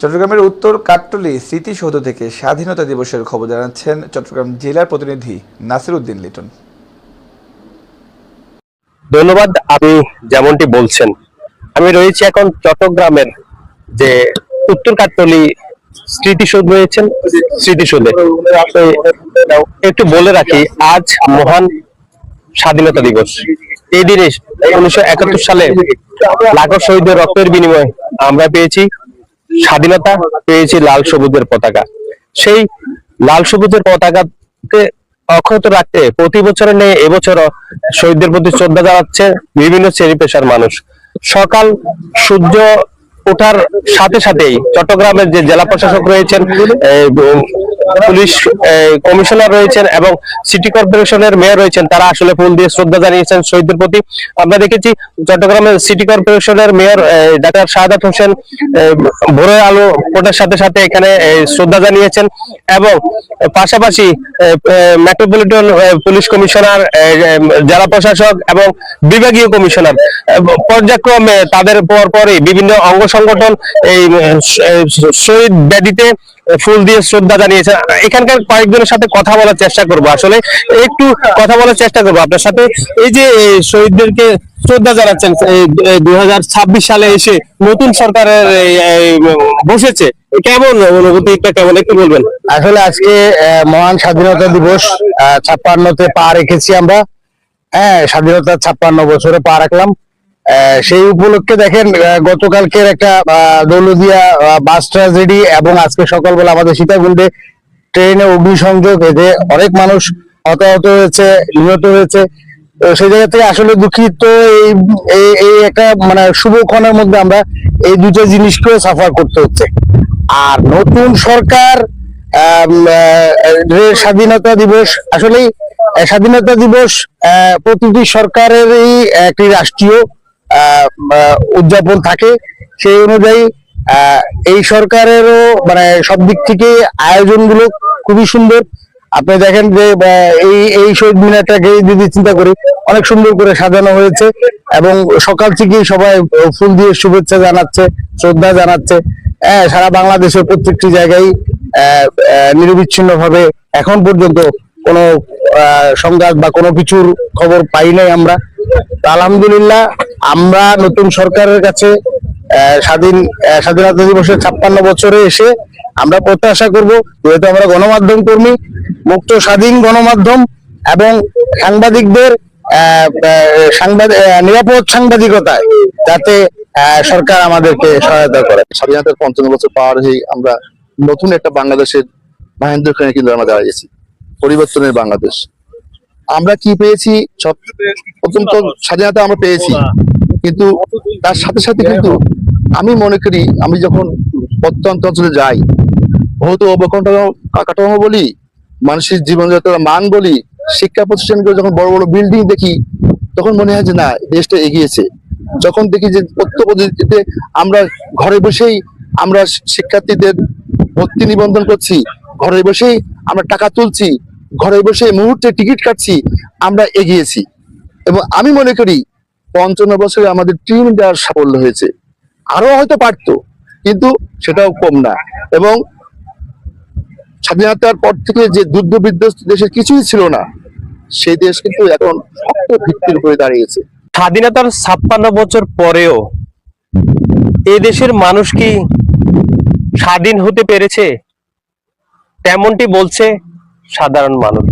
চট্টগ্রামের উত্তর কাট্টলী স্মৃতিসৌধ থেকে স্বাধীনতা দিবসের খবর জানাচ্ছেন চট্টগ্রাম জেলার প্রতিনিধি নাসির উদ্দিন লিটন। ধন্যবাদ। আপনি যেমনটি বলছেন, আমি রয়েছি এখন চট্টগ্রামের যে উত্তর কাট্টলী স্মৃতিসৌধ রয়েছেন, স্মৃতিসৌধে একটু বলে রাখি, আজ মহান স্বাধীনতা দিবস। এই দিনে 1971 সালে লাখো শহীদের রক্তের বিনিময়ে আমরা পেয়েছি স্বাধীনতা, পেয়েছি লাল সবুজের পতাকা। সেই লাল সবুজের পতাকাকে অক্ষত রাখতে প্রতি বছরের নেই এবছরও শহীদদের প্রতি শ্রদ্ধা জানাচ্ছে বিভিন্ন শ্রেণী পেশার মানুষ। সকাল সূর্য ওঠার সাথে সাথেই চট্টগ্রামের যে জেলা প্রশাসক রয়েছেন, পুলিশ কমিশনার রয়েছেন এবং সিটি কর্পোরেশনের মেয়র রয়েছেন, তারা আসলে ফুল দিয়ে শ্রদ্ধা জানিয়েছেন শহীদদের প্রতি। আমরা দেখেছি চট্টগ্রামের সিটি কর্পোরেশনের মেয়র ডাক্তার শাহাদাত হোসেন ভোরের আলো ফোটার সাথে সাথে এখানে শ্রদ্ধা জানিয়েছেন এবং পাশাপাশি মেট্রোপলিটন পুলিশ কমিশনার, জেলা প্রশাসক এবং বিভাগীয় কমিশনার পর্যায়ক্রমে তাদের পরপরই বিভিন্ন অঙ্গ সংগঠন এই শহীদ বেদিতে ফুল দিয়ে শ্রদ্ধা জানিয়েছেন। এখানকার কয়েকজনের সাথে কথা বলার চেষ্টা করব, আসলে একটু কথা বলার চেষ্টা করবো আপনার সাথে। এই যে শহীদদেরকে শ্রদ্ধা জানাচ্ছেন 2026 সালে এসে নতুন সরকারের বসেছে, কেমন অনুভূতিটা, কেমন একটু বলবেন? আসলে আজকে মহান স্বাধীনতা দিবস 56তে পা রেখেছি আমরা। স্বাধীনতা 56 বছরে পা রাখলাম। সেই উপলক্ষে দেখেন গতকালকের একটা দৌলদিয়া বাস ট্র্যাজেডি এবং আজকে সকালবেলা আমাদের সীতাকুণ্ডে ট্রেনে অগ্নিসংযোগ, এতে অনেক মানুষ হতাহত হয়েছে, নিহত হয়েছে। সেই জায়গা থেকে আসলে দুঃখিত। এই একটা মানে শুভক্ষণের মধ্যে আমরা এই দুটো জিনিসকেও সাফার করতে হচ্ছে। আর নতুন সরকার স্বাধীনতা দিবস, আসলেই স্বাধীনতা দিবস প্রতিটি সরকারেরই একটি রাষ্ট্রীয় উদযাপন থাকে। সেই অনুযায়ী এই সরকারেরও মানে সব দিক থেকে আয়োজনগুলো খুবই সুন্দর। আপনি দেখেন যে এই শহীদ মিনারটাকে যদি চিন্তা করি, অনেক সুন্দর করে সাজানো হয়েছে এবং সকাল থেকেই সবাই ফুল দিয়ে শুভেচ্ছা জানাচ্ছে, শ্রদ্ধা জানাচ্ছে। সারা বাংলাদেশের প্রত্যেকটি জায়গায় নিরবিচ্ছিন্ন ভাবে এখন পর্যন্ত কোনো সংঘাত বা কোনো কিছুর খবর পাই নাই আমরা। আলহামদুলিল্লাহ, আমরা নতুন সরকারের কাছে স্বাধীনতা দিবসের 56 বছরে এসে আমরা প্রত্যাশা করব, যেহেতু আমরা গণমাধ্যম কর্মী, মুক্ত স্বাধীন গণমাধ্যম এবং সাংবাদিকদের নিরাপদ সাংবাদিকতায় যাতে সরকার আমাদেরকে সহায়তা করে। স্বাধীনতার 55 বছর পার হয়ে আমরা নতুন একটা বাংলাদেশের মাহেন্দ্রক্ষণে কিন্তু আমরা দাঁড়িয়েছি, পরিবর্তনের বাংলাদেশ। আমরা কি পেয়েছি? প্রথম তো স্বাধীনতা আমরা পেয়েছি, কিন্তু তার সাথে সাথে কিন্তু আমি মনে করি, আমি যখন প্রত্যন্ত অঞ্চলে যাই, বহুতো অবকাঠামো বলি, মানুষের জীবনযাত্রার মান বলি, শিক্ষা প্রতিষ্ঠানগুলো যখন বড় বড় বিল্ডিং দেখি, তখন মনে হয় যে না, দেশটা এগিয়েছে। যখন দেখি যে তথ্য পদ্ধতিতে আমরা ঘরে বসেই আমরা শিক্ষার্থীদের ভর্তি নিবন্ধন করছি, ঘরে বসেই আমরা টাকা তুলছি, ঘরে বসে মুহূর্তে টিকিট কাটছি, আমরা এগিয়েছি। এবং আমি মনে করি 55 বছরে আমাদের টিম দেওয়ার সাফল্য হয়েছে। আরো হয়তো পারতো, কিন্তু সেটাও কম না। এবং স্বাধীনতার পর থেকে যে যুদ্ধ বিধ্বস্ত দেশের কিছুই ছিল না, সেই দেশ কিন্তু এখন শক্ত ভিত্তির উপরে দাঁড়িয়েছে। স্বাধীনতার 56 বছর পরেও এই দেশের মানুষ কি স্বাধীন হতে পেরেছে? তেমনটি বলছে সাধারণ মানুষ।